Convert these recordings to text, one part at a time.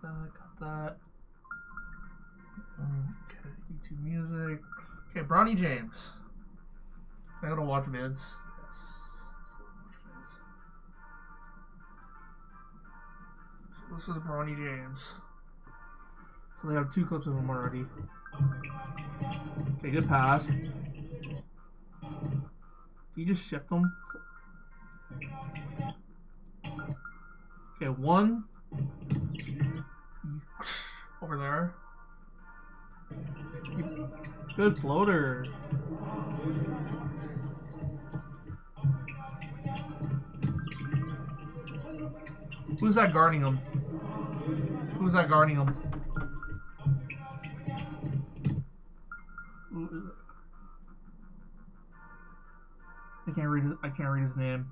got that. Okay, YouTube music. Okay, Bronny James. I gotta watch vids. Yes. So this is Bronny James. So they have 2 clips of him already. Okay, good pass. You just shift them. Okay, 1. Over there. Good floater. Who's that guarding him? Who's that guarding him? I can't read his name.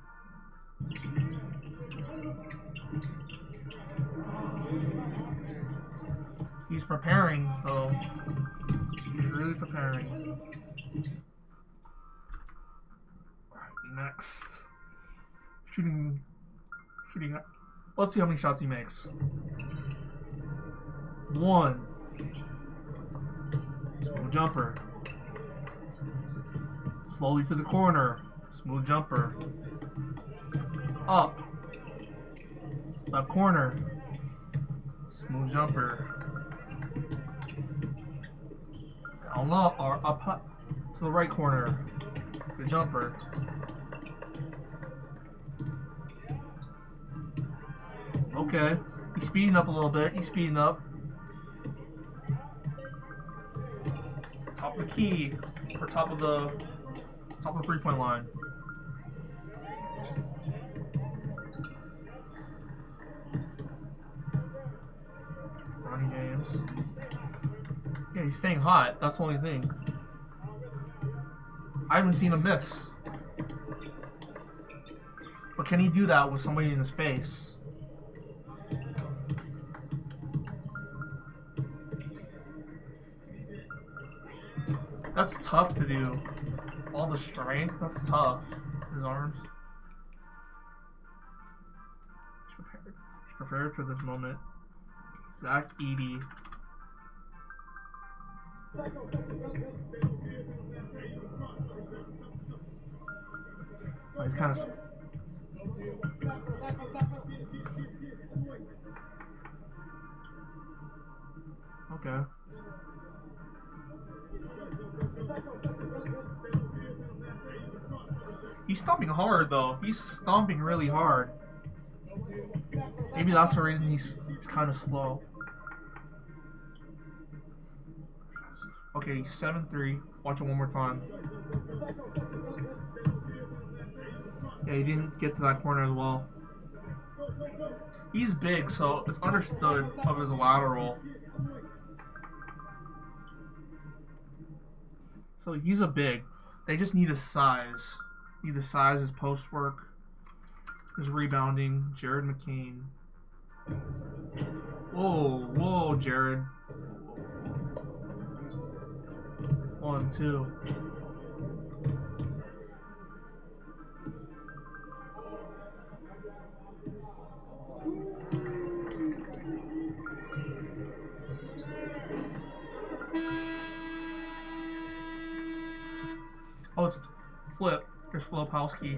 He's preparing, though. He's really preparing. Alright, next. Shooting. Let's see how many shots he makes. 1. Smooth jumper. Slowly to the corner. Smooth jumper. Up. Left corner. Smooth jumper. Down low or up to the right corner. Good jumper. Okay. He's speeding up a little bit. He's speeding up. Top of the key. Or top of the 3-point line. Bronny James. Yeah, he's staying hot. That's the only thing. I haven't seen him miss. But can he do that with somebody in his face? That's tough to do. All the strength, that's tough. His arms. He's prepared for this moment. Zach Edey. Oh, he's kind of. Okay. He's stomping hard though. He's stomping really hard. Maybe that's the reason he's kind of slow. Okay, 7-3. Watch it one more time. Yeah, he didn't get to that corner as well. He's big, so it's understood of his lateral. So he's a big. They just need his size. Need the size, his post work, his rebounding. Jared McCain. Whoa, Jared. 1, 2. Oh, it's flip. There's Flopowski.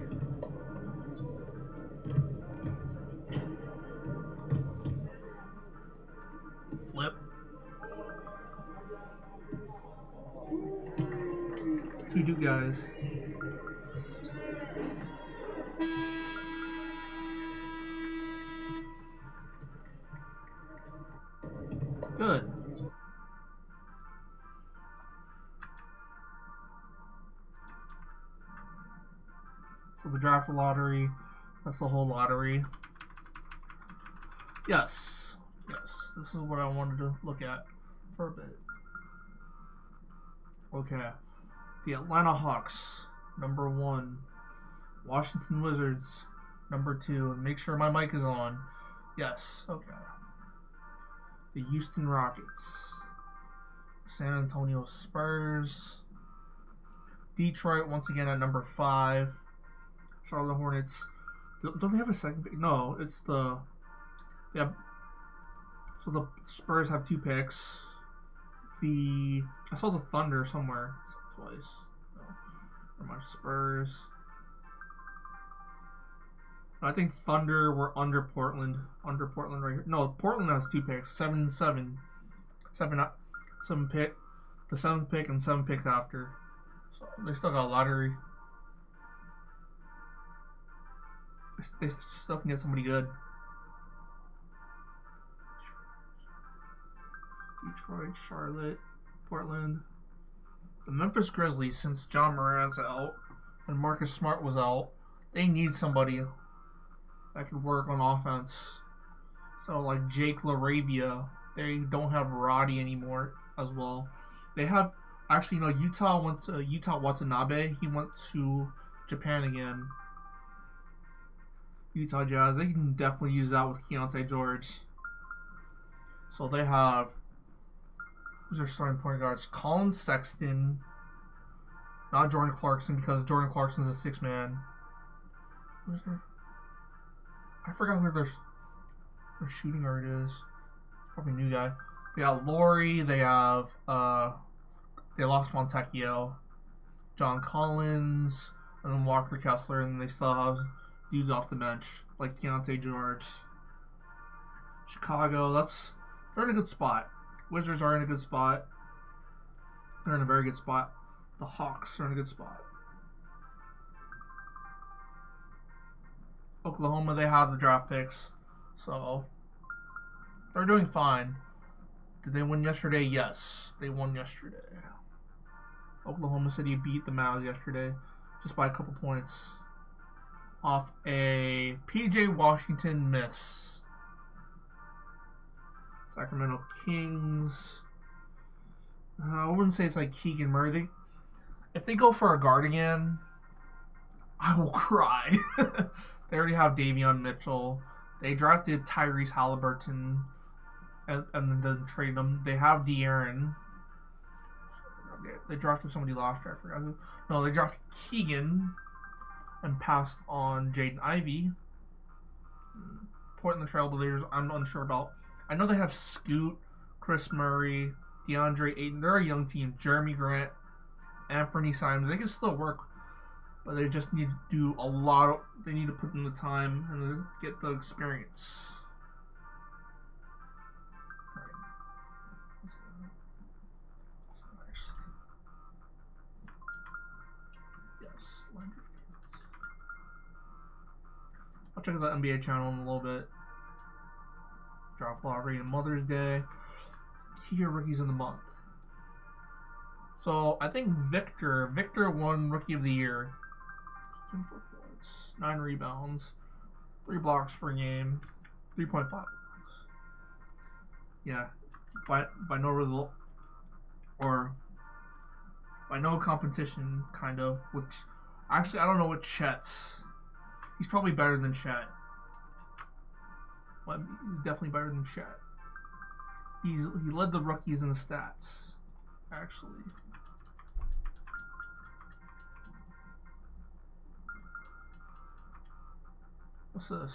Flip. 2 Duke guys. Good. So the draft lottery, that's the whole lottery. Yes, this is what I wanted to look at for a bit. Okay, the Atlanta Hawks, number 1. Washington Wizards, number 2. Make sure my mic is on. Yes, okay. The Houston Rockets, San Antonio Spurs, Detroit once again at number 5. Charlotte Hornets. Don't they have a second pick? No, it's the. Yeah. So the Spurs have 2 picks. I saw the Thunder somewhere twice. No, never mind. Spurs. I think Thunder were under Portland. Under Portland right here. No, Portland has 2 picks. 7 pick. The 7th pick and 7 picks after. So they still got a lottery. They still can get somebody good. Detroit, Charlotte, Portland. The Memphis Grizzlies, since John Morant's out and Marcus Smart was out, they need somebody that could work on offense. So like Jake LaRavia, they don't have Roddy anymore as well. They have actually Utah Watanabe. He went to Japan again. Utah Jazz. They can definitely use that with Keontae George. So they have who's their starting point guards? Colin Sexton. Not Jordan Clarkson because Jordan Clarkson's a 6-man. Who's their? I forgot who their shooting guard is. Probably a new guy. They got Laurie. They have they lost Fontecchio, John Collins, and then Walker Kessler, and they still have dudes off the bench like Keontae George. Chicago, they're in a good spot. Wizards are in a good spot. They're in a very good spot. The Hawks are in a good spot. Oklahoma, they have the draft picks, so they're doing fine. Did they win yesterday? Yes, they won yesterday. Oklahoma City beat the Mavs yesterday just by a couple points off a PJ Washington miss. Sacramento Kings. I wouldn't say it's like Keegan Murray. If they go for a guard again, I will cry. They already have Davion Mitchell. They drafted Tyrese Halliburton and then didn't trade them. They have De'Aaron. They drafted somebody last year. I forgot who. No, they drafted Keegan and passed on Jaden Ivey. Portland Trailblazers, I'm unsure about. I know they have Scoot, Chris Murray, DeAndre Ayton. They're a young team. Jeremy Grant, Anthony Simons. They can still work, but they just need to do a lot of. They need to put in the time and get the experience. Yes, I'll check out the NBA channel in a little bit. Draft lottery and Mother's Day. Key rookies of the month. So I think Victor won Rookie of the Year. 24 points, 9 rebounds, 3 blocks per game, 3.5 blocks. Yeah, by no result or by no competition, kind of. Which actually I don't know what Chet's. He's probably better than Chet. But he's definitely better than Chet. He led the rookies in the stats, actually. What's this?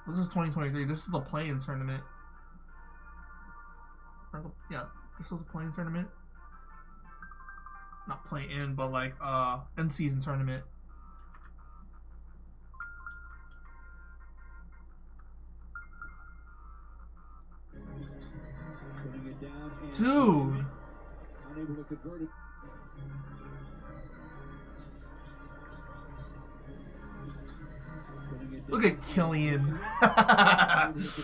This is 2023. This is the play-in tournament. Yeah, this was the play-in tournament. Not play-in, but like in-season tournament. Dude. Unable to convert it. Look at Killian. Is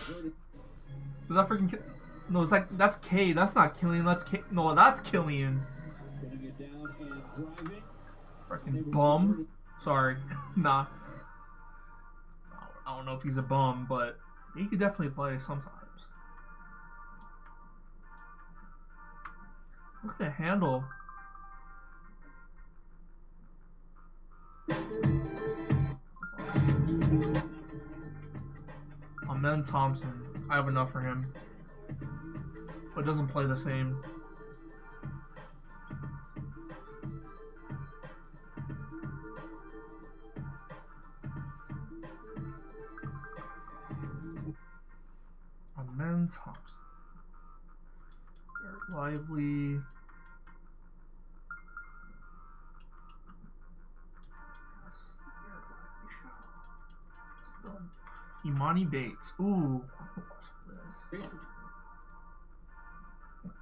that freaking No, it's like that's K. That's not Killian. That's K. No, that's Killian. Freaking bum. Sorry. Nah. I don't know if he's a bum, but he could definitely play sometimes. Look at the handle. Amen Thompson. I have enough for him. But doesn't play the same. Ben Thompson. Derek Lively. Imani Bates. Ooh.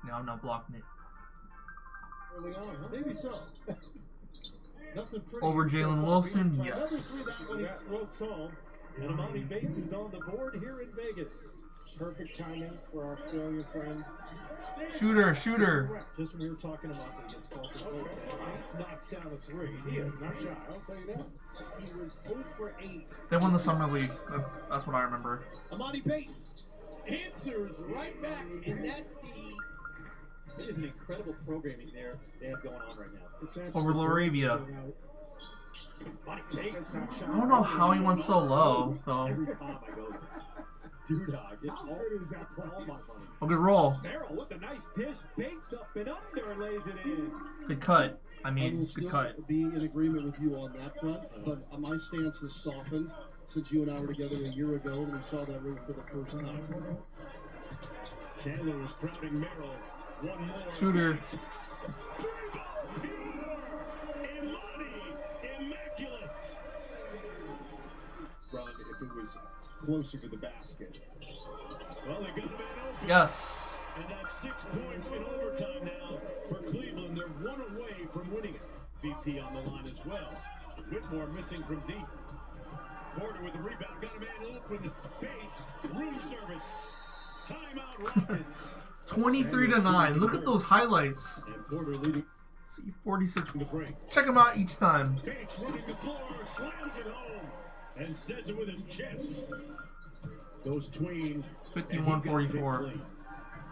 Now I'm not blocking it. Early on, maybe so. Over Jalen Wilson, yes. Another three that one he floats home. And Imani Bates is on the board here in Vegas. Perfect timing for our Australian friend. Shooter. Just when we were talking about against Baltimore. Bates knocks down a three. He is not shy, I'll tell you that. He was 0 for 8. They won the Summer League. That's what I remember. Imani Bates answers right back, and that's it is an incredible programming there they have going on right now. Over Laravia. I don't know how he went so low, though. Every time I go there. Dog, it's all my money. Oh, good roll. Merrill with a nice dish, Bates up and under, lays it in. Good cut. I will mean, still good cut. be in agreement with you on that front, but my stance has softened since you and I were together a year ago when we saw that ring for the first time. Chandler was crowding Merrill. One more. Shooter. Immaculate. Ron, if it was closer to the basket. Well, they got a man open. Yes. And that's 6 points in overtime now for Cleveland. They're one away from winning it. VP on the line as well. Whitmore missing from deep. Porter with the rebound. Got a man open. Bates. Room service. Timeout Rockets. 23-9. Look at those highlights. And Porter leading. See, 46. The break. Check them out each time. Bates running the floor. Slams it home. And says it with his chest. Those tween. 51-44.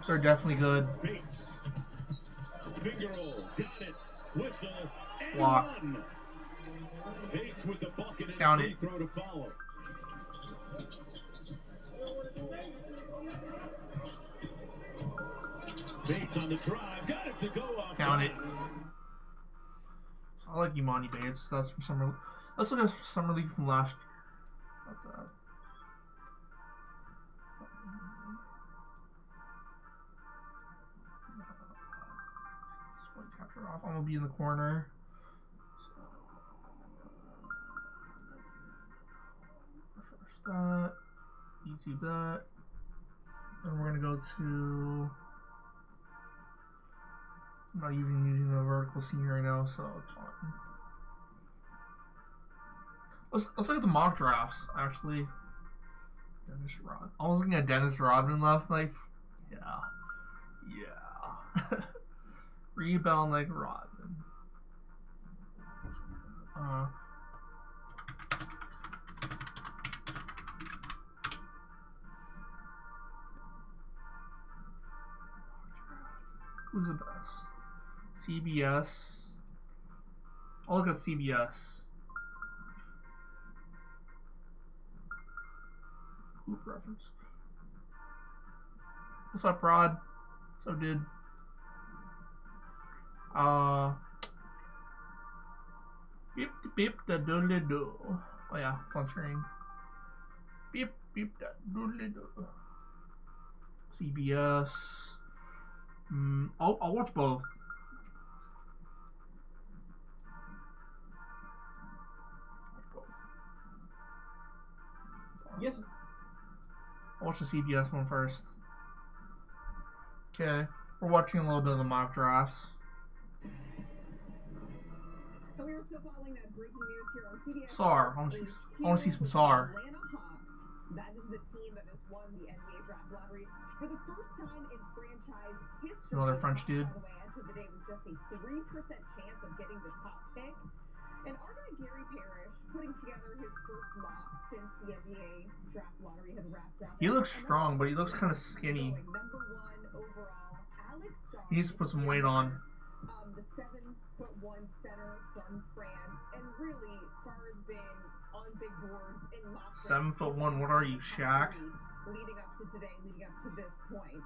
They're definitely good. Bates. Finger roll. Got it. Whistle. And Block. one. Bates with the bucket and Count free it. throw to follow. Bates on the drive. Got it to go off. Count it. I like Imani Bates. That's from Summer. Let's look at Summer League from last year. About that. Capture off. I'm gonna be in the corner. So, refresh that. YouTube that. Then we're gonna go to. I'm not even using the vertical scene right now, so it's fine. Let's look at the mock drafts, actually. Dennis Rodman. I was looking at Dennis Rodman last night. Yeah. Rebound like Rodman. Who's the best? CBS. I'll look at CBS. Hoop reference. What's up, Rod? What's up, dude? Beep beep da doodly doo. Oh yeah, it's on screen. Beep beep da doodly doo. CBS. I'll watch both. Yes. I'll watch the CBS one first. Okay, we're watching a little bit of the mock drafts. So we are still following that breaking news here on CBS. SAR. I want to see some SAR. Atlanta Hawks. That is the team that has won the NBA draft lottery for the first time in franchise history. Another French dude. By the way, entered the day with just a 3% chance of getting the top pick. And our guy Gary Parrish putting together his first mock since the NBA draft lottery had wrapped up. He looks strong, but he looks kind of skinny. Number 1 overall, Alex Sar. He needs to put some weight on. The 7'1" center from France, and really Sar's been on big boards in mock 7'1". What are you, Shaq? Leading up to today, leading up to this point.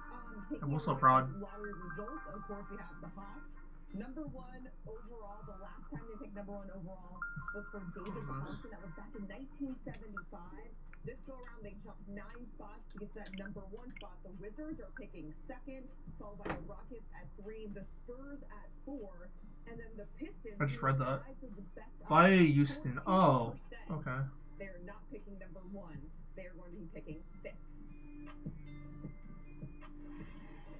And what's up, Rod? Lottery results. Of course, we have the Hawks. Number 1 overall. The last time they picked number 1 overall was for David Thompson. That was back in 1975. This go around, they jumped 9 spots to get to that number 1 spot. The Wizards are picking second, followed by the Rockets at 3, the Spurs at 4, and then the Pistons. I just read that. Via Via Houston. Oh, okay. They're not picking number 1. They're going to be picking 5th.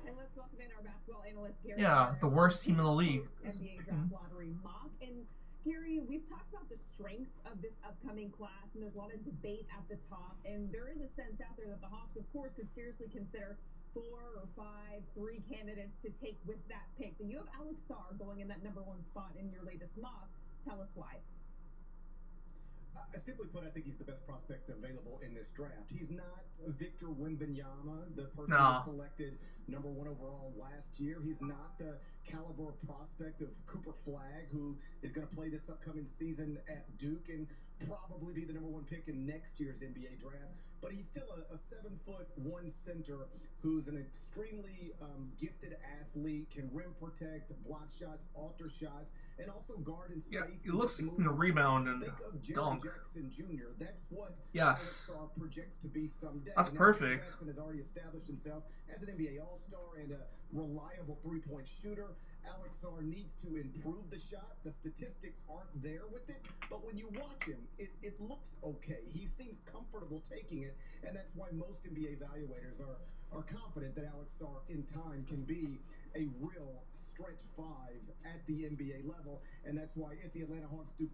And let's welcome in our basketball analyst, Gary. Yeah, the worst team in the league. NBA draft lottery mock. And Gary, we've talked about the strength of this upcoming class, and there's a lot of debate at the top. And there is a sense out there that the Hawks, of course, could seriously consider 4 or 5, 3 candidates to take with that pick. But you have Alex Sarr going in that number 1 spot in your latest mock. Tell us why. Simply put, I think he's the best prospect available in this draft. He's not Victor Wembanyama, the person who was selected number 1 overall last year. He's not the caliber of prospect of Cooper Flagg, who is going to play this upcoming season at Duke and probably be the number 1 pick in next year's NBA draft. But he's still a 7'1" center who's an extremely gifted athlete, can rim protect, block shots, alter shots, and also guard in space. Yeah, he looks like he can rebound and dunk. Jackson Jr. That's what yes. Alex Sarr projects to be someday. That's now, perfect. Jackson has already established himself as an NBA All-Star and a reliable three-point shooter. Alex Sarr needs to improve the shot. The statistics aren't there with it, but when you watch him, it looks okay. He seems comfortable taking it, and that's why most NBA evaluators are confident that Alex Sarr in time can be a real stretch 5 at the NBA level, and that's why if the Atlanta Hawks do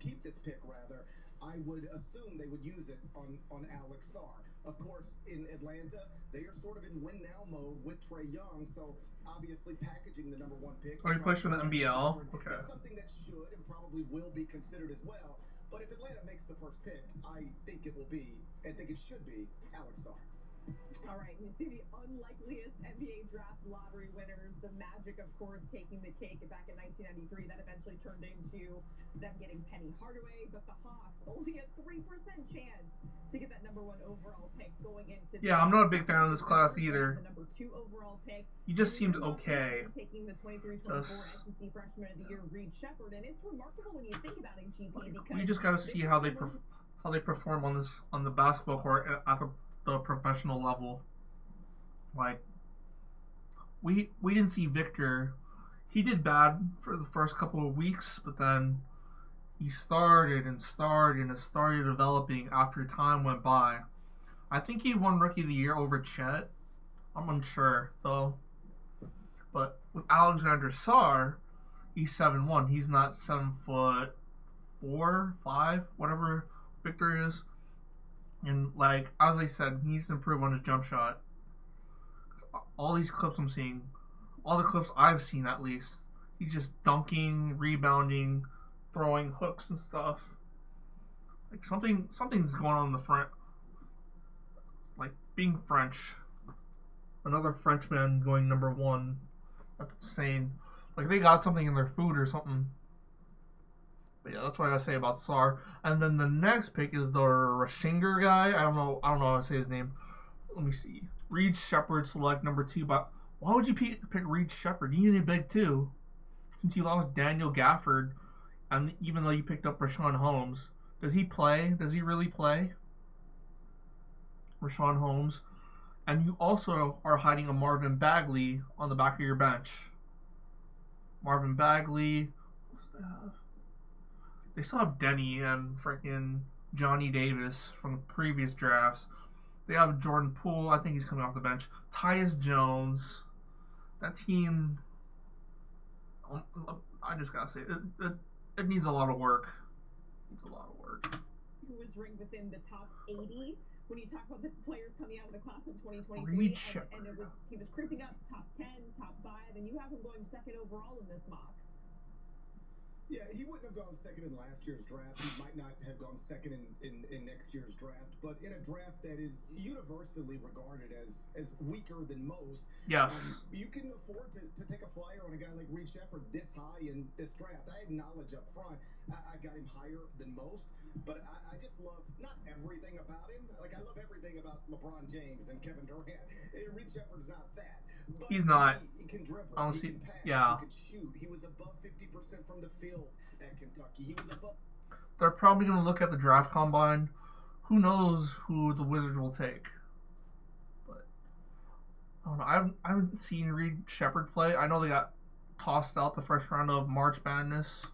keep this pick rather, I would assume they would use it on Alex Sarr. Of course, in Atlanta, they are sort of in win-now mode with Trae Young, so obviously packaging the number 1 pick. Are you pushing for the NBL? Okay. That's something that should and probably will be considered as well. But if Atlanta makes the first pick, I think it should be Alex Sarr. All right, you see the unlikeliest NBA draft lottery winners. The Magic, of course, taking the cake back in 1993. That eventually turned into them getting Penny Hardaway. But the Hawks only a 3% chance to get that number 1 overall pick going into. Yeah, I'm not a big fan of this class either. The number 2 overall pick. He just seems okay. Taking the 23-24 SEC Freshman of the Year, Reed Shepherd, and it's remarkable when you think about it, GP. Because we just got to see how they perform on the basketball court at the professional level. Like we didn't see Victor. He did bad for the first couple of weeks, but then he started developing after time went by. I think he won Rookie of the Year over Chet. I'm unsure though. But with Alexander Sarr, he's 7'1". He's not 7'4", 5", whatever Victor is. And like as I said, he needs to improve on his jump shot. All these clips I'm seeing, all the clips I've seen at least, he's just dunking, rebounding, throwing hooks and stuff. Like something's going on in the front. Like being French, another Frenchman going number 1. That's insane. Like they got something in their food or something. But yeah, that's what I gotta say about Sarr. And then the next pick is the Rashinger guy. I don't know how to say his name. Let me see. Reed Shepherd select number 2. But why would you pick Reed Shepherd? You need a big 2. Since you lost Daniel Gafford, and even though you picked up Rashawn Holmes, does he play? Does he really play? Rashawn Holmes. And you also are hiding a Marvin Bagley on the back of your bench. Marvin Bagley. What's that? They still have Denny and freaking Johnny Davis from the previous drafts. They have Jordan Poole. I think he's coming off the bench. Tyus Jones. That team, I just gotta say, it needs a lot of work. Who was ranked within the top 80 when you talk about the players coming out of the class in 2023, and he was creeping up to top 10, top 5, and you have him going 2nd overall in this mock. Yeah, he wouldn't have gone 2nd in last year's draft. He might not have gone 2nd in next year's draft. But in a draft that is universally regarded as weaker than most, yes, you can afford to take a flyer on a guy like Reed Shepherd this high in this draft. I acknowledge up front, I got him higher than most. But I just love not everything about him. Like I love everything about LeBron James and Kevin Durant. Reed Shepherd's not that. But he's not. He can dribble. Honestly, he can pass. yeah. He can shoot. He was above 50% from the field at Kentucky. He was above. They're probably going to look at the draft combine, who knows who the Wizards will take. But I don't know. I haven't seen Reed Shepherd play. I know they got tossed out the first round of March Madness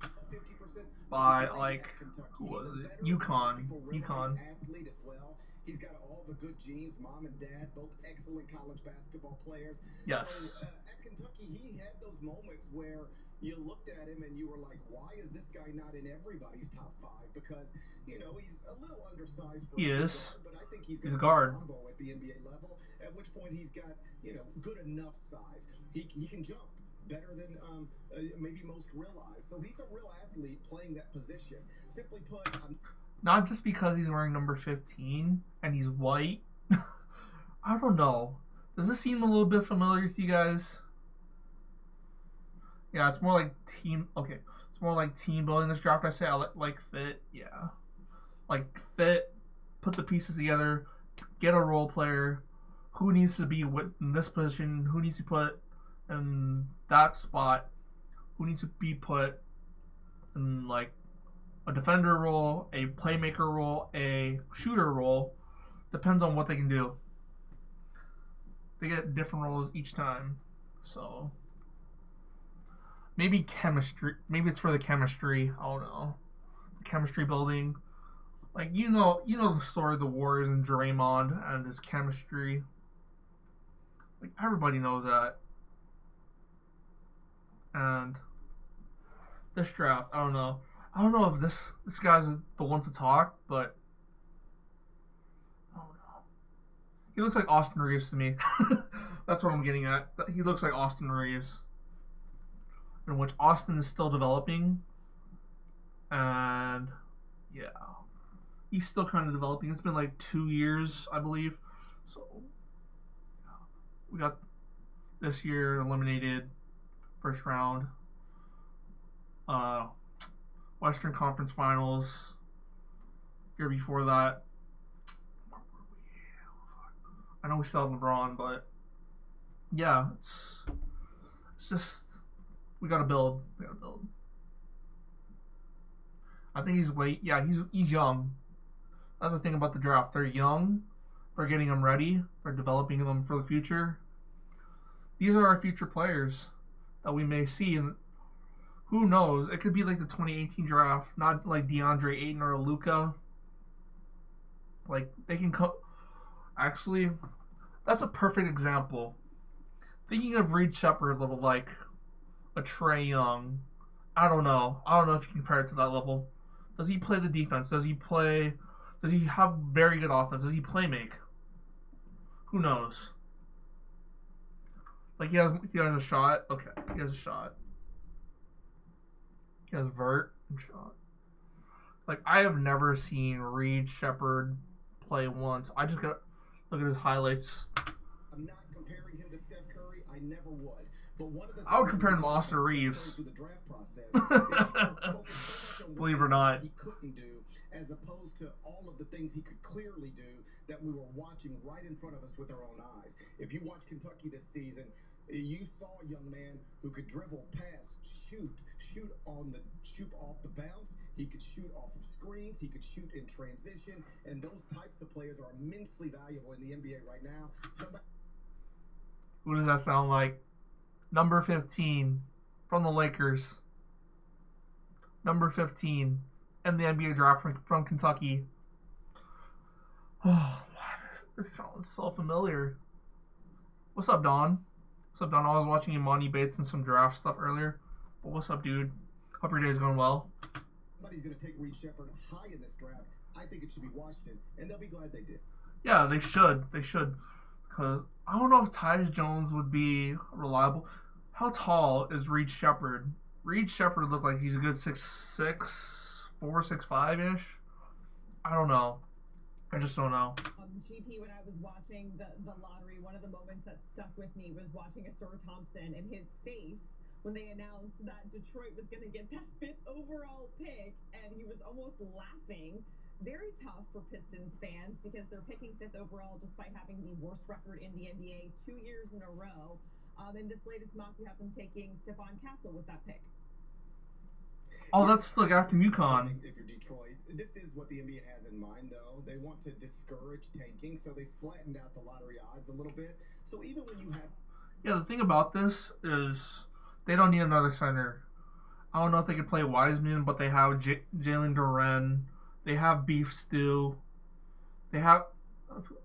by like who was it? UConn. Athlete as well. He's got all the good genes. Mom and dad, both excellent college basketball players. Yes. So at Kentucky, he had those moments where you looked at him and you were like, why is this guy not in everybody's top 5? Because, you know, he's a little undersized for He a is. guard, but I think he's a got guard. combo at the NBA level, at which point he's got, you know, good enough size. He can jump better than maybe most realize. So he's a real athlete playing that position. Simply put, Not just because he's wearing number 15 and he's white. I don't know. Does this seem a little bit familiar to you guys? Yeah, it's more like team. Okay, it's more like team building this draft. I say I like fit. Yeah, like fit. Put the pieces together. Get a role player. Who needs to be in this position? Who needs to put in that spot? Who needs to be put in like a defender role, a playmaker role, a shooter role? Depends on what they can do. They get different roles each time, so. Maybe chemistry. Maybe it's for the chemistry. I don't know. The chemistry building. Like you know the story of the Warriors and Draymond and his chemistry. Like everybody knows that. And this draft, I don't know. I don't know if this guy's the one to talk, but I don't know. He looks like Austin Reeves to me. That's what I'm getting at. He looks like Austin Reeves. In which Austin is still developing, and yeah, he's still kind of developing. It's been like 2 years, I believe. So yeah. We got this year eliminated first round, Western Conference Finals. Year before that, I know we still have LeBron, but yeah, it's just. We gotta build. I think he's young. That's the thing about the draft. They're young. They're getting them ready. They're developing them for the future. These are our future players that we may see. And who knows? It could be like the 2018 draft, not like DeAndre Ayton or Luka. Like they can come. Actually, that's a perfect example. Thinking of Reed Shepherd, little like. A Trae Young. I don't know if you compare it to that level. Does he play the defense? Does he have very good offense? Does he play make? Who knows? Like he has a shot. Okay, he has a shot. He has vert and shot. Like I have never seen Reed Shepherd play once. I just got look at his highlights. I'm not comparing him to Steph Curry. I never would. But one of the I would compare him to Austin Reeves. Believe it or not. He couldn't do, as opposed to all of the things he could clearly do that we were watching right in front of us with our own eyes. If you watch Kentucky this season, you saw a young man who could dribble, pass, shoot off the bounce. He could shoot off of screens. He could shoot in transition, and those types of players are immensely valuable in the NBA right now. What does that sound like? Number 15 from the Lakers. Number 15 in the NBA draft from Kentucky. Oh, it sounds so familiar. What's up, Don? I was watching Imani Bates and some draft stuff earlier. But what's up, dude? Hope your day's going well. Somebody's going to take Reed Shepherd high in this draft. I think it should be Washington, and they'll be glad they did. Yeah, they should. Because I don't know if Tyus Jones would be reliable. How tall is Reed Shepherd? Reed Shepherd looked like he's a good 6'6", 4, 6'5" ish. I don't know. I just don't know. GP, when I was watching the lottery, one of the moments that stuck with me was watching Asur Thompson and his face when they announced that Detroit was going to get that 5th overall pick, and he was almost laughing. Very tough for Pistons fans because they're picking 5th overall despite having the worst record in the NBA 2 years in a row. In this latest mock, we have them taking Stephon Castle with that pick. Oh, that's the guy from UConn. If you're Detroit, this is what the NBA has in mind, though. They want to discourage tanking, so they flattened out the lottery odds a little bit. So even when you have Yeah, the thing about this is they don't need another center. I don't know if they could play Wiseman, but they have Jalen Duren. They have Beef Stew. They have,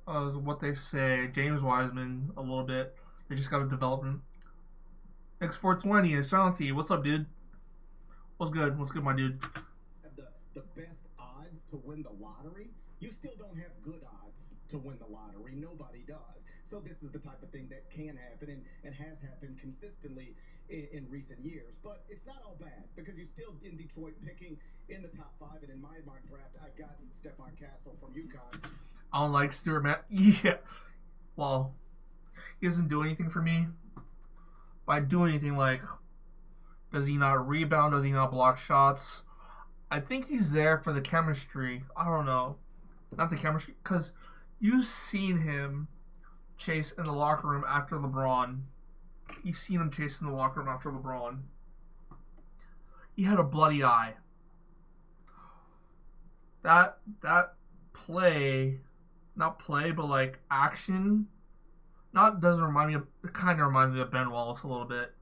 what they say, James Wiseman a little bit. They just got to develop him. X420 and Shanti. What's up, dude? What's good? What's good, my dude? have the best odds to win the lottery, you still don't have good odds to win the lottery. Nobody does. So this is the type of thing that can happen and has happened consistently in recent years. But it's not all bad because you're still in Detroit picking in the top 5. And in my mock draft, I've got Stephon Castle from UConn. I don't like Stuart Matt. Yeah. Well, he doesn't do anything for me. By do anything, like, does he not rebound? Does he not block shots? I think he's there for the chemistry. I don't know. Not the chemistry. Because you've seen him chase in the locker room after LeBron. You've seen him chase in the locker room after LeBron. He had a bloody eye. That play, not play, but like action, doesn't remind me of, it kind of reminds me of Ben Wallace a little bit.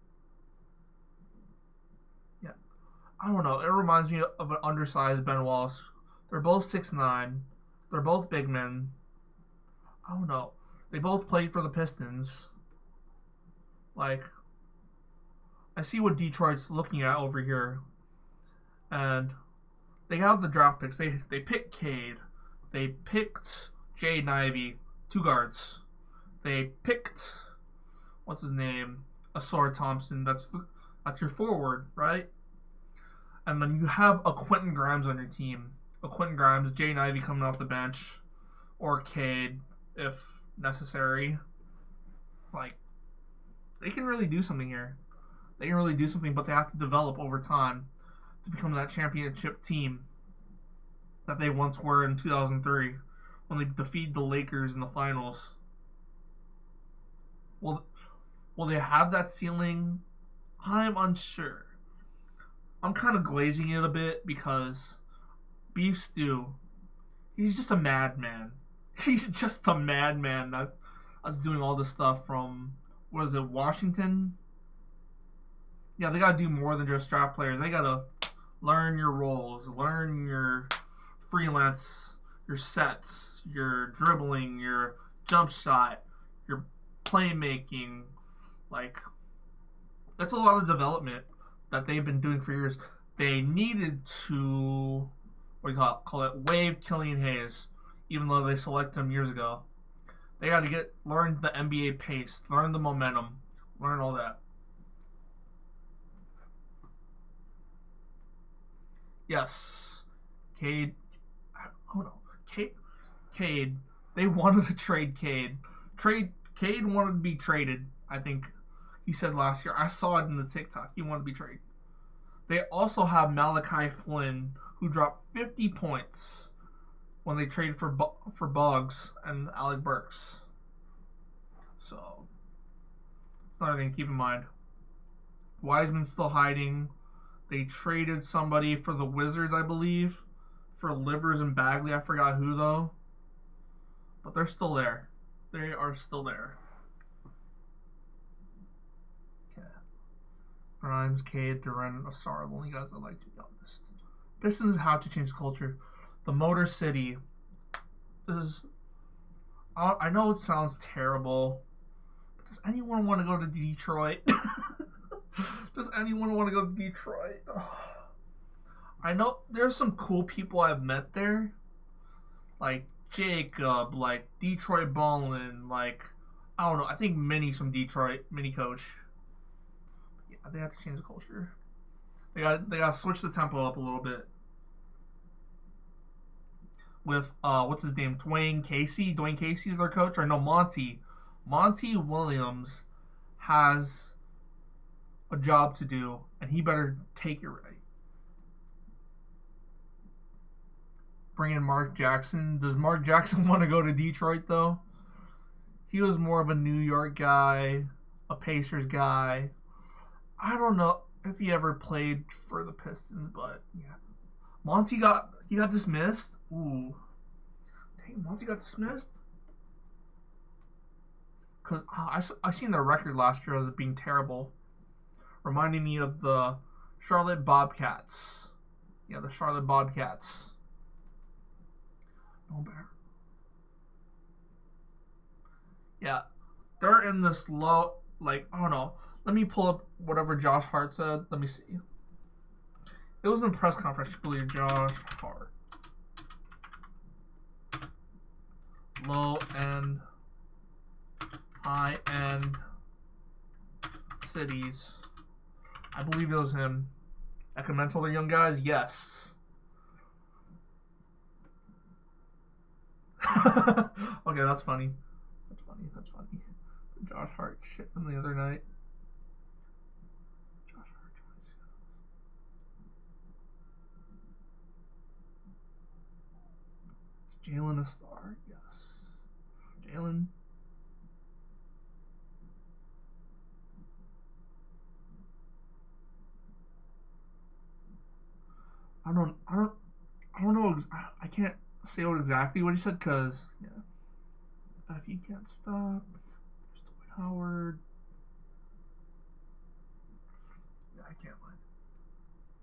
Yeah. I don't know. It reminds me of an undersized Ben Wallace. They're both 6'9". They're both big men. I don't know. They both played for the Pistons. Like, I see what Detroit's looking at over here. And they have the draft picks. They picked Cade. They picked Jaden Ivey, 2 guards. They picked, what's his name? Asar Thompson. That's your forward, right? And then you have a Quentin Grimes on your team. A Quentin Grimes, Jaden Ivey coming off the bench, or Cade if necessary. Like, they can really do something here. They can really do something, but they have to develop over time to become that championship team that they once were in 2003 when they defeated the Lakers in the finals. Will they have that ceiling? I'm unsure. I'm kind of glazing it a bit because Beef Stew, he's just a madman. He's just a madman that's doing all this stuff from, what is it, Washington? Yeah, they got to do more than just draft players. They got to learn your roles, learn your freelance, your sets, your dribbling, your jump shot, your playmaking. Like, that's a lot of development that they've been doing for years. They needed to, what do you call it, waive Killian Hayes, even though they selected him years ago. They got to learn the NBA pace, learn the momentum, learn all that. Yes, Cade. I don't know. Cade. They wanted to trade Cade. Cade wanted to be traded. I think he said last year. I saw it in the TikTok. He wanted to be traded. They also have Malachi Flynn, who dropped 50 points when they traded for Boggs and Alec Burks. So it's another thing to keep in mind. Wiseman's still hiding. They traded somebody for the Wizards, I believe, for Livers and Bagley. I forgot who, though. But they're still there. They are still there. Okay. Grimes, Cade, Duren, Asar, the only guys I like, to be honest. Pistons have to change culture. The Motor City. This is... I know it sounds terrible. But does anyone want to go to Detroit? Does anyone want to go to Detroit? I know there's some cool people I've met there. Like Jacob, like Detroit Ballin, like, I don't know, I think Minnie's from Detroit, Minnie coach. Yeah, they have to change the culture. They got to switch the tempo up a little bit. With what's his name? Dwayne Casey. Dwayne Casey is their coach, or no, Monty. Monty Williams has a job to do, and he better take it right. Bring in Mark Jackson. Does Mark Jackson want to go to Detroit, though? He was more of a New York guy, a Pacers guy. I don't know. if he ever played for the Pistons, but yeah. Monty got dismissed. Ooh. Dang, Monty got dismissed? Because I seen their record last year as it being terrible. Reminding me of the Charlotte Bobcats. Yeah, the Charlotte Bobcats. No better. Yeah. They're in this low, like, I don't know. Let me pull up whatever Josh Hart said. Let me see. It was in press conference, I believe. Josh Hart. Low end, high end cities. I believe it was him. I can mentor the young guys? Yes. Okay, that's funny. That's funny. The Josh Hart shit from the other night. Josh Hart. Is Jalen a star? Yes. Jalen. I don't know. I can't say exactly what he said because yeah. If you can't stop, there's Dwight Howard. Yeah, I can't find it.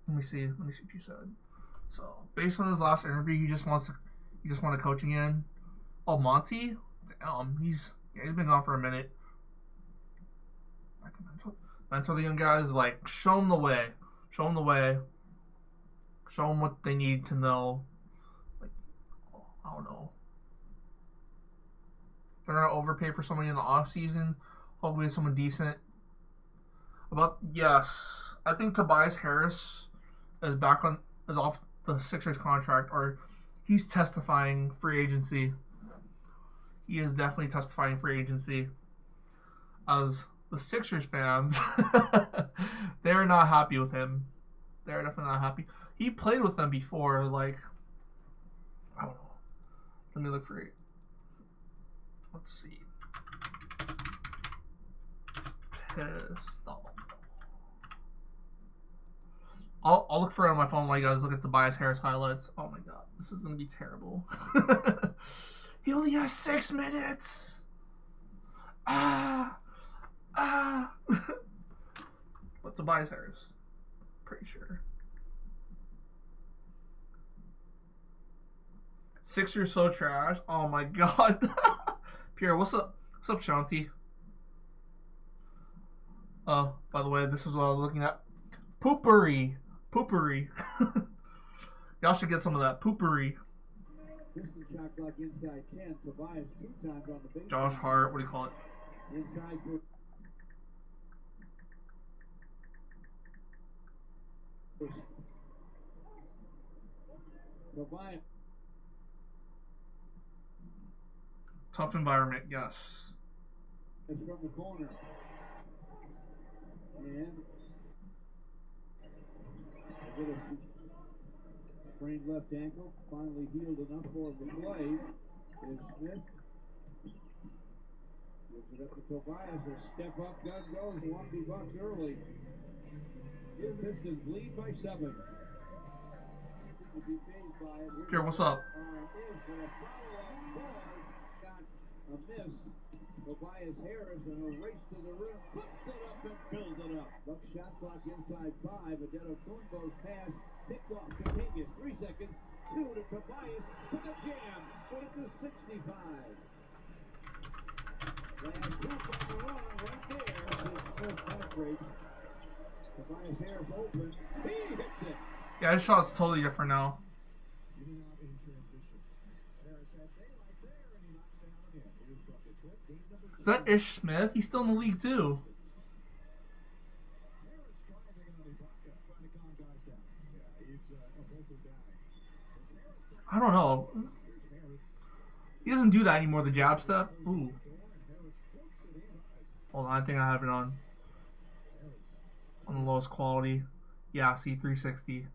Let me see what you said. So based on his last interview, he just wants a coaching in. Oh, Monty? Damn, he's been gone for a minute. I can mentor the young guys, like show them the way. Show them what they need to know. Like, I don't know. They're gonna overpay for somebody in the off season. Hopefully, someone decent. Yes, I think Tobias Harris is off the Sixers contract, or he's testifying free agency. He is definitely testifying free agency. As the Sixers fans, they're not happy with him. They're definitely not happy. He played with them before, like, I don't know. Let me look for it. Let's see. Pistol. I'll look for it on my phone while you guys look at Tobias Harris highlights. Oh my god, this is gonna be terrible. He only has 6 minutes. But Tobias Harris, pretty sure. Sixers so trash. Oh my god. Pierre, what's up? What's up, Shanti? Oh, by the way, this is what I was looking at. Poopery. Y'all should get some of that poopery. Shot clock inside 10. Tobias 2 times on the baseline. Josh Hart, what do you call it? Inside for Tobias. Tough environment, yes. It's from the corner. And a bit of sprained left ankle. Finally healed enough for him to play. Is Smith. Gives it up to Tobias. A step up gun goes. 1 bucks early. The Pistons lead by 7. Pierre, what's up? A miss. Tobias Harris and a race to the rim. Flips it up and fills it up. Buck shot clock inside 5. Adetokunbo's pass picked off. Continues. 3 seconds. 2 to Tobias for the jam. Put it to 65. Last hoop on the run right there. Smith penetrates. Tobias Harris open. He hits it. Yeah, his shot's totally different now. Is that Ish Smith? He's still in the league too. I don't know. He doesn't do that anymore, the jab step. Ooh. Hold on, I think I have it on the lowest quality. Yeah, see, 360.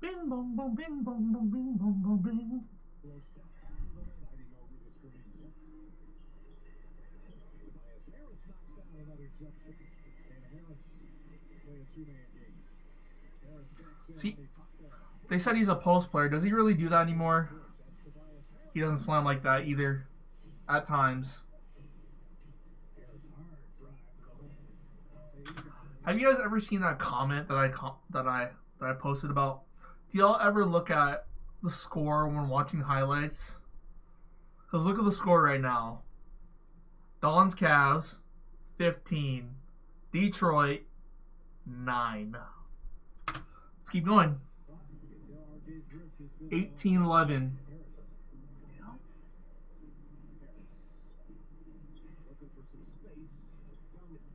Bing, boom, boom, bing, boom, boom, bing, boom, boom, bing. See, they said he's a post player. Does he really do that anymore? He doesn't slam like that either. At times. Have you guys ever seen that comment that I posted about? Do y'all ever look at the score when watching highlights? Because look at the score right now. Don's Cavs, 15. Detroit, 9. Let's keep going. 18-11.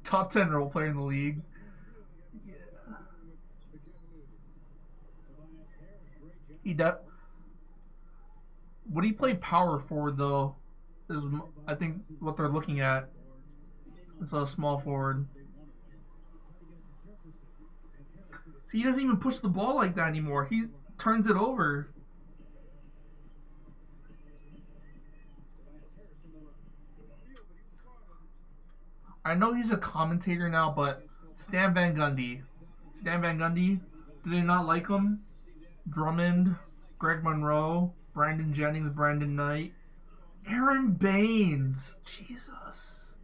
Top 10 role player in the league. Yeah. Would he play power forward though? Is I think what they're looking at. It's a small forward. See, he doesn't even push the ball like that anymore. He turns it over. I know he's a commentator now, but Stan Van Gundy. Do they not like him? Drummond, Greg Monroe, Brandon Jennings, Brandon Knight, Aaron Baines. Jesus.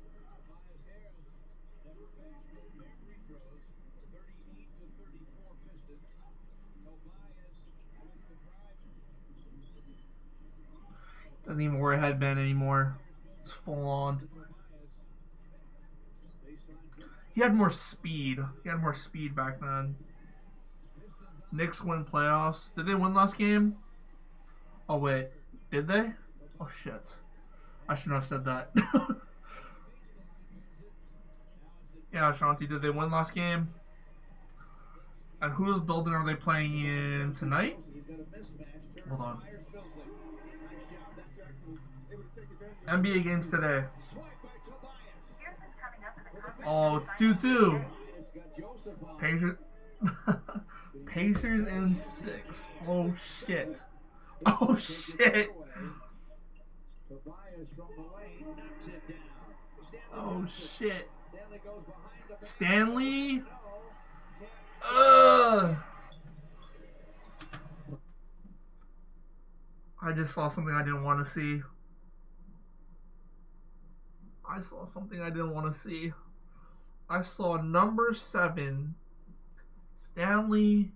Doesn't even wear a headband anymore. It's full on. He had more speed. Back then. Knicks win playoffs. Did they win last game? Oh, wait. Did they? Oh, shit. I shouldn't have said that. Yeah, Shanti, did they win last game? And whose building are they playing in tonight? Hold on. NBA games today. Oh, it's 2-2. Pacers in 6. Oh, shit. Oh, shit. Oh, shit. Stanley? Ugh. I just saw something I didn't want to see. I saw number 7, Stanley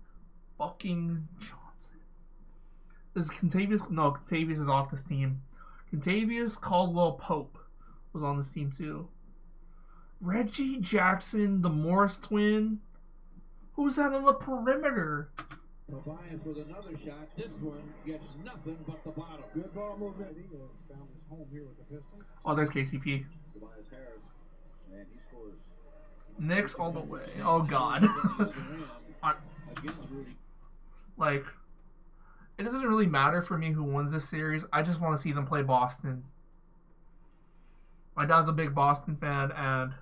fucking Johnson. This is Contavious. No, Contavious is off this team. Contavious Caldwell Pope was on this team too. Reggie Jackson, the Morris twin. Who's that on the perimeter? Tobias with another shot. This one gets nothing but the bottom. Good ball movement. He found his home here with the Pistons. Oh, there's KCP. Tobias Harris, and he scores. Knicks all the way. Oh, God. Like, it doesn't really matter for me who wins this series. I just want to see them play Boston. My dad's a big Boston fan, and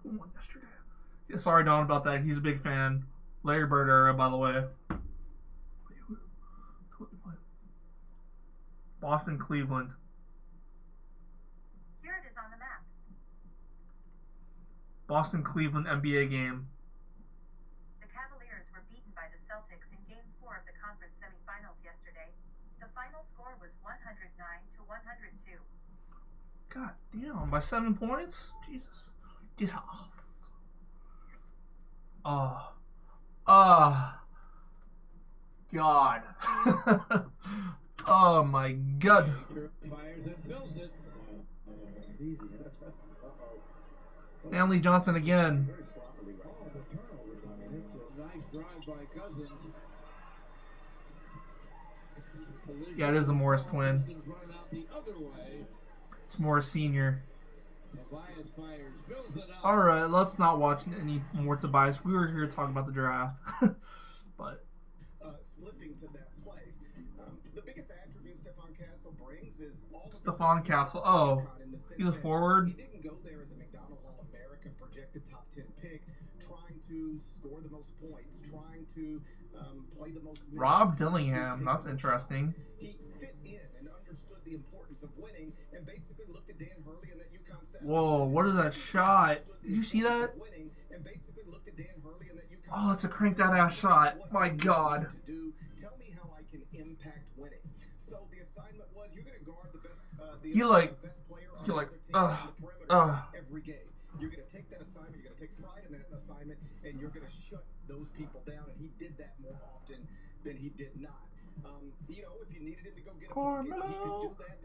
who won yesterday? Yeah, sorry, Don, about that. He's a big fan. Larry Bird era, by the way. Boston, Cleveland. Here it is on the map. Boston, Cleveland NBA game. The Cavaliers were beaten by the Celtics in Game 4 of the conference semifinals yesterday. The final score was 109-102. God damn, by 7 points? Jesus. God. Oh my God. Stanley Johnson again. Yeah, it is the Morris twin. It's Morris Sr. Alright, let's not watch any more Tobias. We were here talking about the draft. But slipping to that place. The biggest attribute Stephon Castle brings is all Stephon Castle. Oh, he's a forward. He didn't go there as a McDonald's All-American projected top 10 pick, trying to score the most points, trying to play the most. Rob Dillingham. That's interesting. He fit in and understood understood the importance of winning and basically looked at Dan Hurley and that UConn staff. Whoa, what is that shot? Did you see that? Oh, that's a crank that ass shot. My God. Tell me how I can impact winning. So the assignment was you're going to guard the best best player on the other team on the perimeter every game. You're going to take that assignment, you're going to take pride in that assignment, and you're going to shut those people down. And he did that more often than he did not. You know, if you needed him to go get a bucket, he could do that,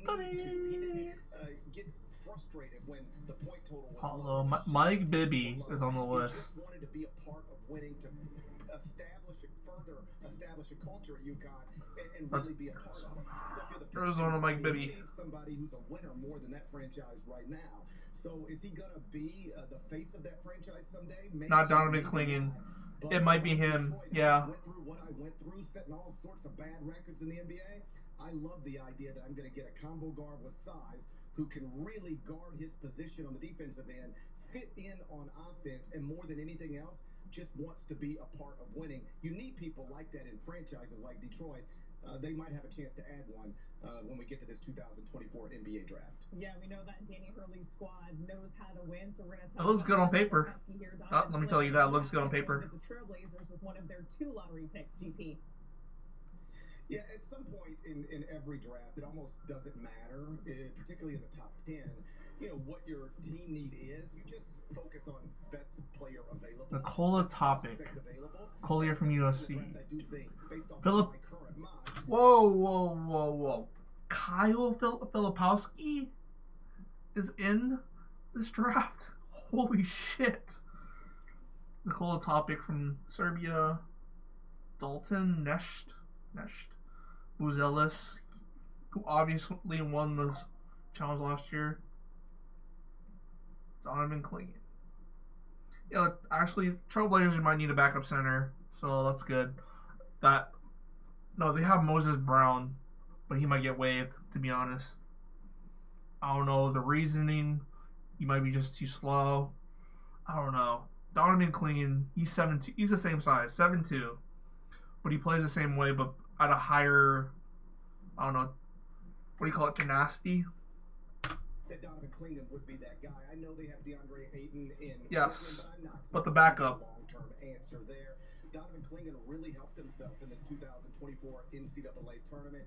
but he didn't need to. He didn't get frustrated when the point total was Hello, low. Mike Bibby is on the He list. just wanted to be a part of winning, to establish a culture at UConn and really be a part of it. So if you're the Arizona Mike Bibby. you need somebody who's a winner more than that franchise right now. So is he gonna be the face of that franchise someday? Maybe. Not Donovan Clingan. It might be him. Yeah. Went through what I went through, setting all sorts of bad records in the NBA. I love the idea that I'm going to get a combo guard with size who can really guard his position on the defensive end, fit in on offense, and more than anything else, just wants to be a part of winning. You need people like that in franchises like Detroit. They might have a chance to add one when we get to this 2024 NBA draft. Yeah, we know that Danny Hurley's squad knows how to win, so we're going to It looks good on paper. Let me tell you that. It looks good on paper. The Trailblazers with one of their 2 lottery picks, GP. Yeah, at some point in every draft, it almost doesn't matter, particularly in the top 10, you know, what your team need is. You just focus on best player available. Nicola Topic. Collier from USC. Philip. Current Whoa. Kyle Filipowski is in this draft? Holy shit. Nicola Topic from Serbia. Dalton Nesht. Buzelis, who obviously won the challenge last year. Donovan Clingan. Yeah, actually, Trailblazers might need a backup center, so that's good. No, they have Moses Brown, but he might get waived, to be honest. I don't know the reasoning. He might be just too slow. I don't know. Donovan Clingan, he's 7'2". He's the same size, 7'2", but he plays the same way, but at a higher, I don't know, what do you call it, tenacity? That Donovan Clingan would be that guy. I know they have DeAndre Ayton in. Yes, Portland, but I'm not but the backup. Long-term answer there. Donovan Clingan really helped himself in this 2024 NCAA tournament.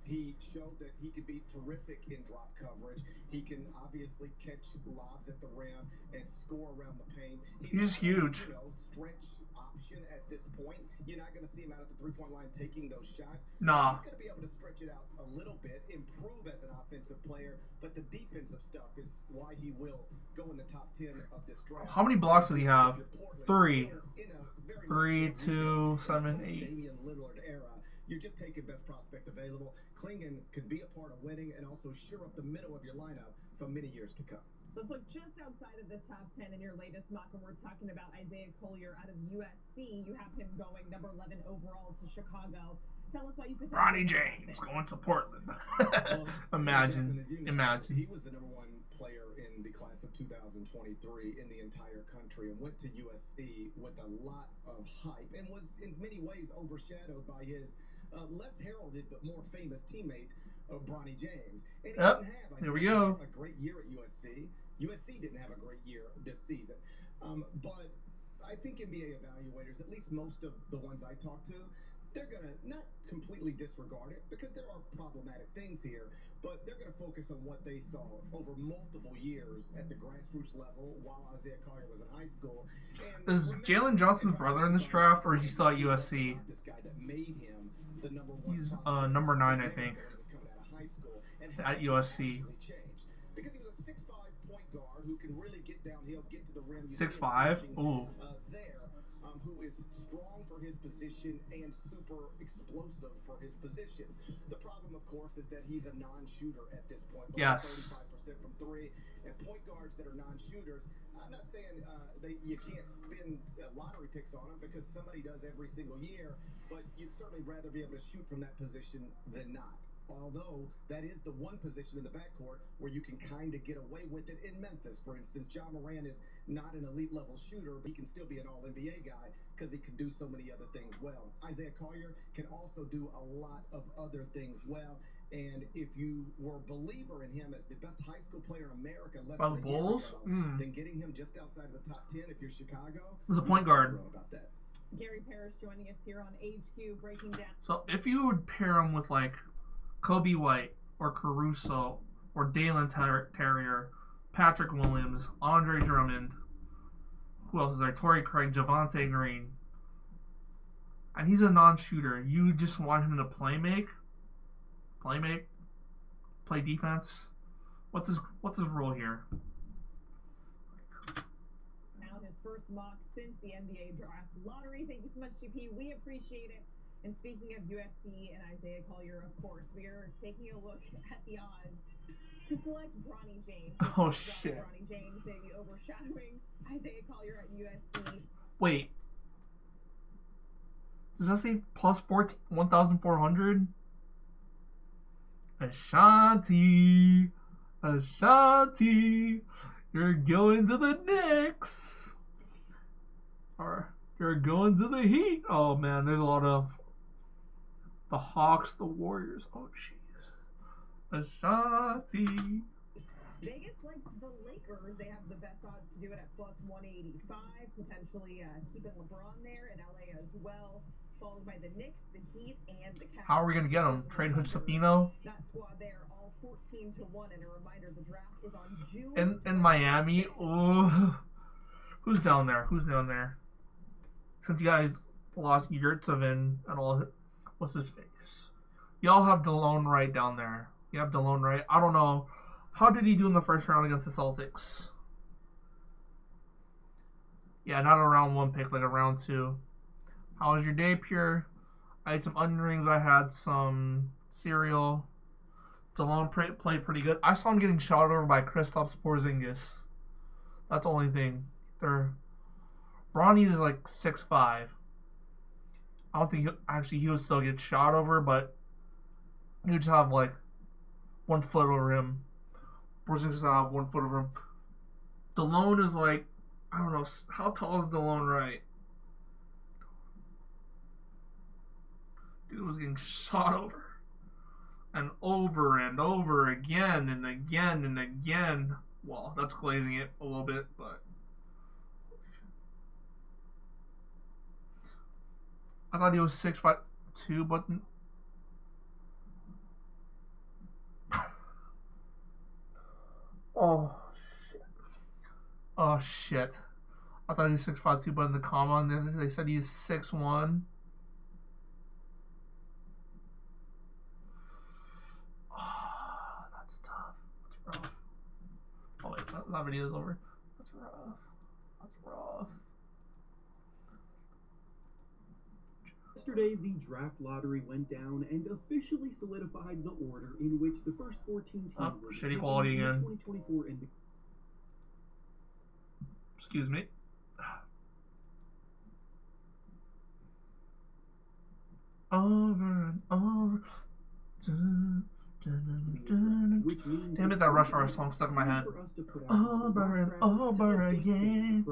He showed that he could be terrific in drop coverage. He can obviously catch lobs at the rim and score around the paint. He's huge. You know, stretch option at this point. You're not going to see him out at the three-point line taking those shots. Nah. He's going to be able to stretch it out a little bit, improve as an offensive player, but the defensive stuff is why he will go in the top 10 of this draft. How many blocks does he have? 3. 3, 2, 7, 8. Damian Lillard era. You're just taking best prospect available. Clingan could be a part of winning and also shore up the middle of your lineup for many years to come. Let's look just outside of the top 10 in your latest mock, and we're talking about Isaiah Collier out of USC. You have him going number 11 overall to Chicago. Tell us why you could. Ronnie James going to Portland. Imagine. He was the number 1 player in the class of 2023 in the entire country and went to USC with a lot of hype and was in many ways overshadowed by his less heralded but more famous teammate, Bronny James. And he didn't have, here we go. A great year at USC. USC didn't have a great year this season. But I think NBA evaluators, at least most of the ones I talk to, they're going to not completely disregard it because there are problematic things here, but they're going to focus on what they saw over multiple years at the grassroots level while Isaiah Collier was in high school. And is Jalen Johnson's brother in this draft, or is he still at USC? This guy that made him the number 1 He's number 9, I think, at USC. Because he was a 6'5" point guard who can really get downhill, get to the rim. 6'5"? Ooh. Who is strong for his position and super explosive for his position. The problem, of course, is that he's a non-shooter at this point. Yes. 35% from 3, and point guards that are non-shooters. I'm not saying you can't spend lottery picks on them because somebody does every single year, but you'd certainly rather be able to shoot from that position than not. Although that is the one position in the backcourt where you can kind of get away with it in Memphis. For instance, John Moran is not an elite level shooter, but he can still be an all-NBA guy because he can do so many other things well. Isaiah Collier can also do a lot of other things well. And if you were a believer in him as the best high school player in America less By than the a year Bulls? ago, then getting him just outside of the top 10 if you're Chicago, He's a point guard. about that. Gary Parrish joining us here on HQ, breaking down. So if you would pair him with like Kobe White or Caruso or Dalen Terrier, Patrick Williams, Andre Drummond, who else is there? Torrey Craig, Javante Green. And he's a non-shooter. You just want him to play defense. What's his role here? Now his first mock since the NBA draft lottery. Thank you so much, GP. We appreciate it. And speaking of USC and Isaiah Collier, of course, we are taking a look at the odds to select Bronny James. Oh shit! Bronny James maybe overshadowing Isaiah Collier at USC. Wait. Does that say plus 1,400? Ashanti, you're going to the Knicks, or you're going to the Heat. Oh man, there's a lot of the Hawks, the Warriors. Oh jeez, Ashanti. Vegas likes the Lakers. They have the best odds to do it at plus 185. Potentially keeping LeBron there and LA as well. Followed by the Knicks, the Heat, and the Cavs. How are we gonna get them? Trade Hood-Safino? That squad there, all 14-1. And a reminder, the draft is on June. In Miami. Ooh. Who's down there? Since you guys lost Yurtsevin and all, what's his face? Y'all have DeLone Wright down there. You have DeLone Wright. I don't know. How did he do in the first round against the Celtics? Yeah, not a round 1 pick, like a round 2. How was your day, Pure? I ate some onion rings. I had some cereal. DeLone played pretty good. I saw him getting shot over by Kristaps Porzingis. That's the only thing. Bronny is like 6'5". I don't think he would still get shot over, but he would just have like 1 foot over him. Porzingis will have 1 foot over him. DeLone is like, I don't know, how tall is DeLone Wright? Dude was getting shot over. And over and over again and again and again. Well, that's glazing it a little bit, but I thought he was 6'2", but oh shit. I thought he was 6'2", but in the comment they said he's 6'1". That's tough. That's rough. Oh wait, that video's over. That's rough. Yesterday, the draft lottery went down and officially solidified the order in which the first 14 teams were shitty quality again. 2024 and Excuse me. Over and over. Damn it, that Rush Hour song stuck in my head. Over and over again.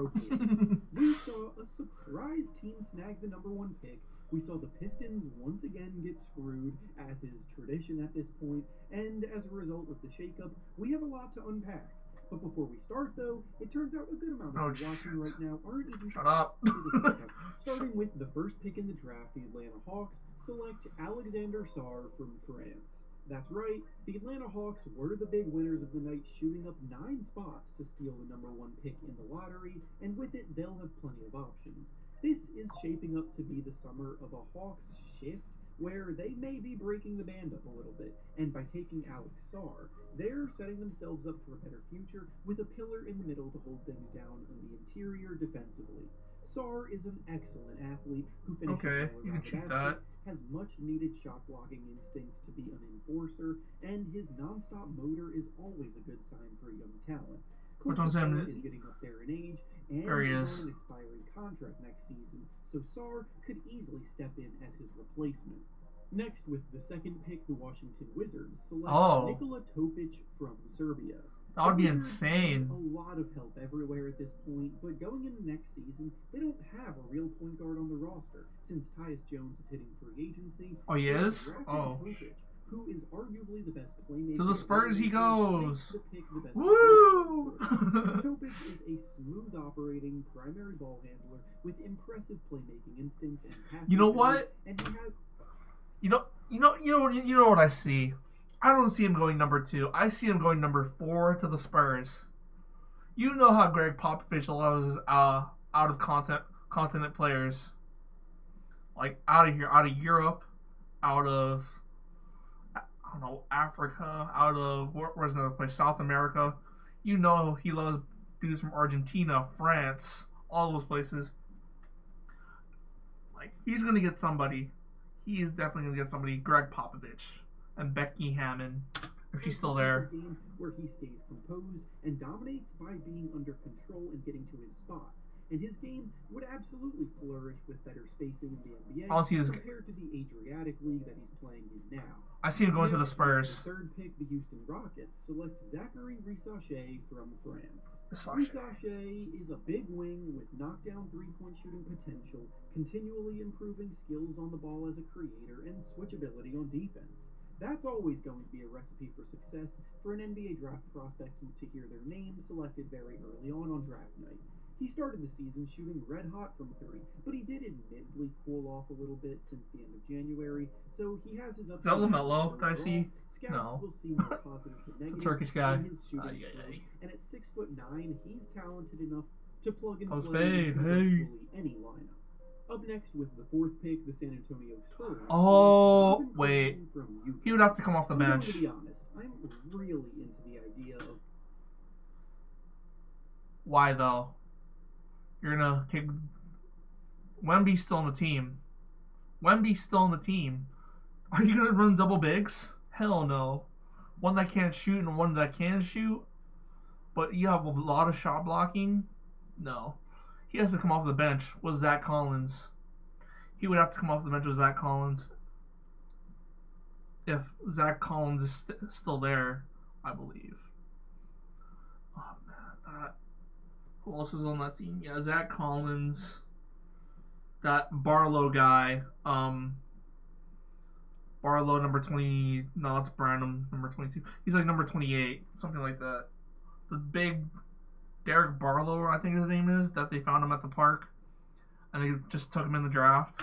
We saw a surprise team snag the #1 pick. We saw the Pistons once again get screwed, as is tradition at this point, and as a result of the shakeup, we have a lot to unpack. But before we start, though, it turns out a good amount of you watching right now aren't even Shut up. Starting with the first pick in the draft, the Atlanta Hawks select Alexander Sarr from France. That's right, the Atlanta Hawks were the big winners of the night, shooting up 9 spots to steal the #1 pick in the lottery, and with it, they'll have plenty of options. This is shaping up to be the summer of a Hawks shift, where they may be breaking the band up a little bit, and by taking Alex Sarr, they're setting themselves up for a better future with a pillar in the middle to hold things down in the interior defensively. Sarr is an excellent athlete who finishes you can shoot that. has much needed shot blocking instincts to be an enforcer, and his non-stop motor is always a good sign for a young talent. Which one's him? Is getting up there in age, and There he is is. on an expiring contract next season, so Sarr could easily step in as his replacement. Next, with the second pick, the Washington Wizards select Nikola Topic from Serbia. That would be The Wizards insane. need a lot of help everywhere at this point, but going into next season, they don't have a real point guard on the roster, since Tyus Jones is hitting free agency. Oh, he so is? drafting Oh. Topic who is arguably the best playmaker. To the Spurs he goes. The pick the best Woo! Topic is a smooth operating primary ball handler with impressive playmaking instincts and passing. You know what? And he has. You know what I see. I don't see him going number 2. I see him going number 4 to the Spurs. You know how Greg Popovich allows out of continent players, like out of here, out of Europe, out of Africa, out of where's another place, South America. You know he loves dudes from Argentina, France, all those places. Like he's gonna get somebody. He is definitely gonna get somebody. Greg Popovich and Becky Hammond, if she's still there. Where he stays composed and dominates by being under control and getting to his spots. And his game would absolutely flourish with better spacing in the NBA compared to the Adriatic League that he's playing in now. I see him going to the Spurs. The third pick, the Houston Rockets select Zachary Rissache from France. Rissache is a big wing with knockdown three-point shooting potential, continually improving skills on the ball as a creator, and switchability on defense. That's always going to be a recipe for success for an NBA draft prospect to hear their name selected very early on draft night. He started the season shooting red hot from 3, but he did admittedly cool off a little bit since the end of January, so he has his upside. Is that LaMelo? Did I see? Scouts No. will see more positive to negative It's a Turkish guy. in his shooting stroke, and at 6'9", he's talented enough to plug and Post play fade, into hey. virtually any lineup. Up next with the 4th pick, the San Antonio Spurs. Oh, Kevin wait. Clinton from UConn. He would have to come off the I'm going bench. to be honest, I'm really into the idea of Why though? You're gonna kick. Wemby's still on the team. Wemby's still on the team. Are you gonna run double bigs? Hell no. One that can't shoot and one that can shoot. But you have a lot of shot blocking. No. He has to come off the bench with Zach Collins. He would have to come off the bench with Zach Collins. If Zach Collins is still there, I believe. Oh man, who else is on that team? Yeah, Zach Collins. That Barlow guy. Barlow number 20. No, that's Branham number 22. He's like number 28, something like that. The big Derek Barlow, I think his name is, that they found him at the park, and they just took him in the draft.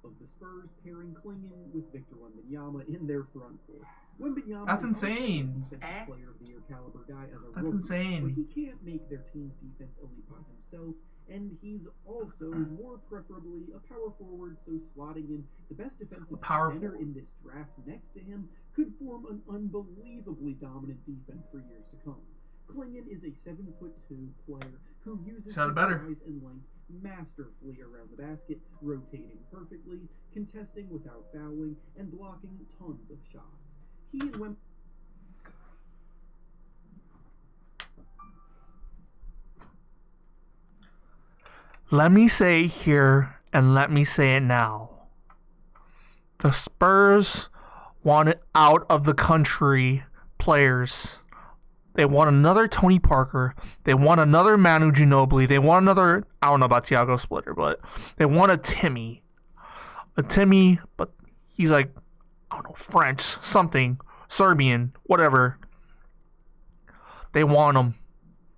Of the Spurs pairing Klingon with Victor Wembanyama in their front court. Wembanyama That's is insane. also a defensive player of the year caliber guy as a That's rookie, insane. but he can't make their team's defense elite by himself, and he's also more preferably a power forward, so slotting in the best defensive center in this draft next to him could form an unbelievably dominant defense for years to come. Klingon is a 7'2" player who uses his size and length masterfully around the basket, rotating perfectly, contesting without fouling, and blocking tons of shots. He and Let me say here, and let me say it now. The Spurs wanted out of the country players. They want another Tony Parker. They want another Manu Ginobili. They want another, I don't know about Tiago Splitter, but they want a Timmy. A Timmy, but he's like, I don't know, French, something, Serbian, whatever. They want him.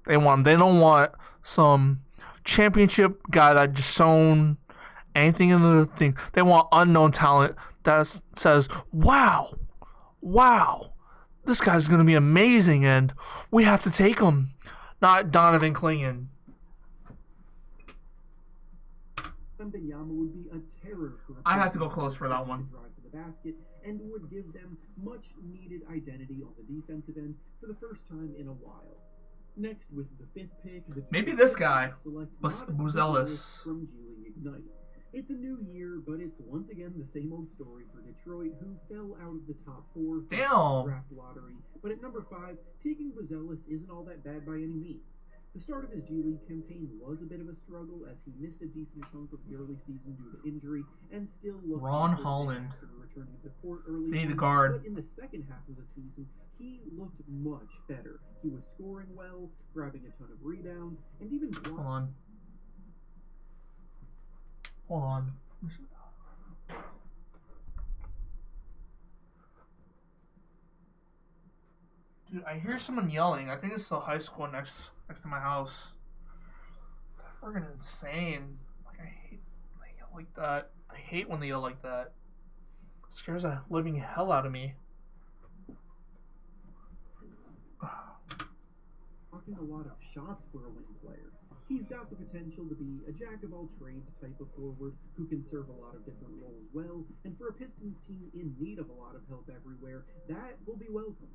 They want him. They don't want some championship guy that just shown anything in the thing. They want unknown talent that says, wow, this guy's going to be amazing and we have to take him. Not Donovan Klingon. Wembanyama would be a terror for I had to go close for that one. Drive to the basket and would give them much needed identity on the defensive end for the first time in a while. Next, with the 5th pick, maybe this guy, select Buzelis from G League Ignite. It's a new year, but it's once again the same old story for Detroit, who fell out of the top 4 draft lottery. But at number 5, taking Buzelis isn't all that bad by any means. The start of his G League campaign was a bit of a struggle as he missed a decent chunk of the early season due to injury and still looked Ron Holland. after returning to the court early. They need a guard. But in the second half of the season, he looked much better. He was scoring well, grabbing a ton of rebounds, and even Hold on. Dude, I hear someone yelling. I think it's the high school next to my house. They're freaking insane. Like I hate when they yell like that. I hate when they yell like that. It scares the living hell out of me. Talking a lot of shots for a wing player. He's got the potential to be a jack-of-all-trades type of forward who can serve a lot of different roles well, and for a Pistons team in need of a lot of help everywhere, that will be welcomed.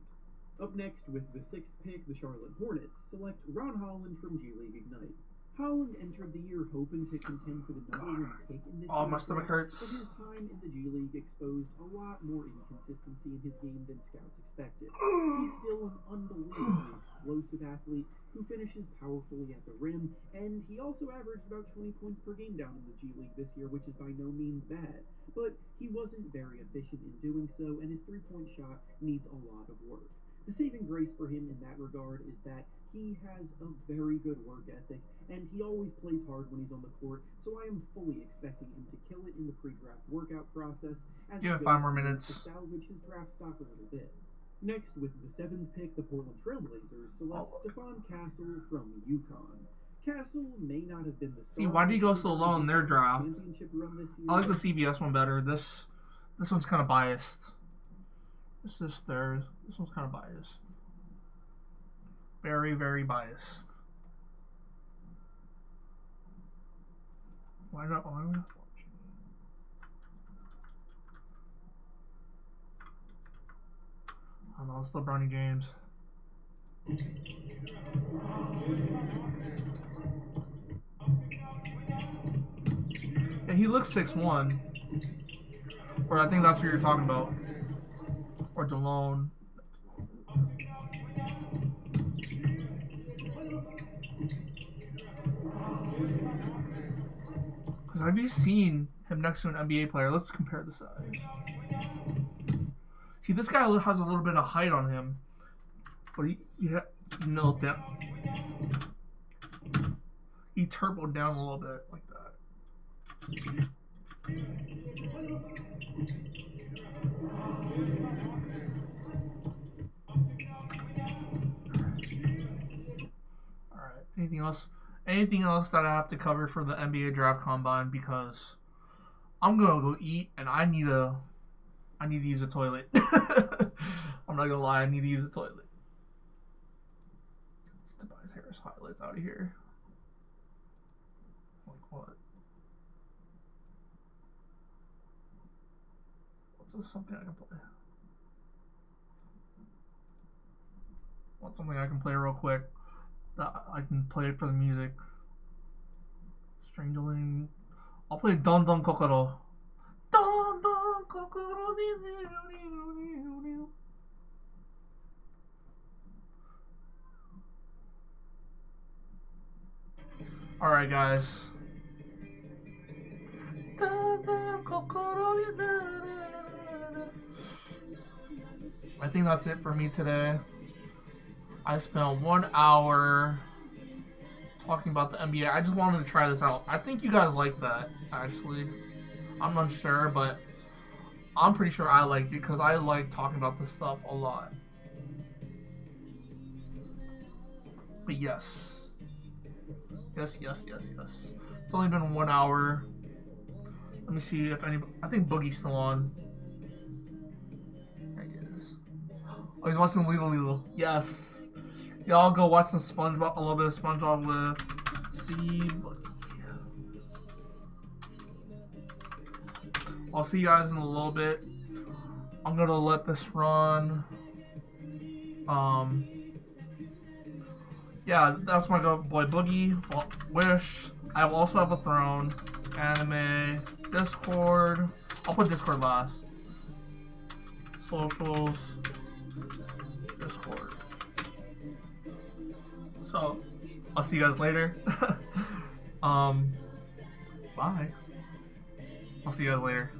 Up next, with the 6th pick, the Charlotte Hornets select Ron Holland from G League Ignite. Holland entered the year hoping to contend for the #1 pick in this Oh, my stomach hurts. but his time in the G League exposed a lot more inconsistency in his game than scouts expected. He's still an unbelievably explosive athlete who finishes powerfully at the rim, and he also averaged about 20 points per game down in the G League this year, which is by no means bad. But he wasn't very efficient in doing so, and his three-point shot needs a lot of work. The saving grace for him in that regard is that he has a very good work ethic, and he always plays hard when he's on the court, so I am fully expecting him to kill it in the pre-draft workout process as You he have goes 5 more to minutes. salvage his draft stock a little bit. Next, with the 7th pick, the Portland Trailblazers select Stephon Castle from UConn. Castle may not have been the See, why do you go so low in their draft? championship run this year, I like the CBS one better. This one's kind of biased. This is theirs. This one's kind of biased. Very, very biased. Why not? Why not? I don't know. It's LeBron James. Yeah, he looks 6'1". Or I think that's what you're talking about. Or DeLone. Because I've just seen him next to an NBA player. Let's compare the size. See, this guy has a little bit of height on him. But he milled down. He turboed down a little bit like that. Alright, anything else? Anything else that I have to cover for the NBA Draft Combine, because I'm gonna go eat and I need to use a toilet. I'm not gonna lie, I need to use a toilet. Tobias Harris highlights out of here. Like what? What's something I can play? Want something I can play real quick? That I can play it for the music. Strangeling. I'll play Don Don Kokoro. Don Don Kokoro. Alright, guys. I think that's it for me today. I spent 1 hour talking about the NBA. I just wanted to try this out. I think you guys like that, actually. I'm unsure, but I'm pretty sure I liked it because I like talking about this stuff a lot. But yes. Yes. It's only been 1 hour. Let me see if any. I think Boogie's still on. There he is. Oh, he's watching Lilo. Yes. Y'all go watch some SpongeBob, a little bit of SpongeBob with C. I'll see you guys in a little bit. I'm gonna let this run. Yeah, that's my boy Boogie. Wish. I also have a throne. Anime. Discord. I'll put Discord last. Socials. Discord. So, I'll see you guys later. Bye. I'll see you guys later.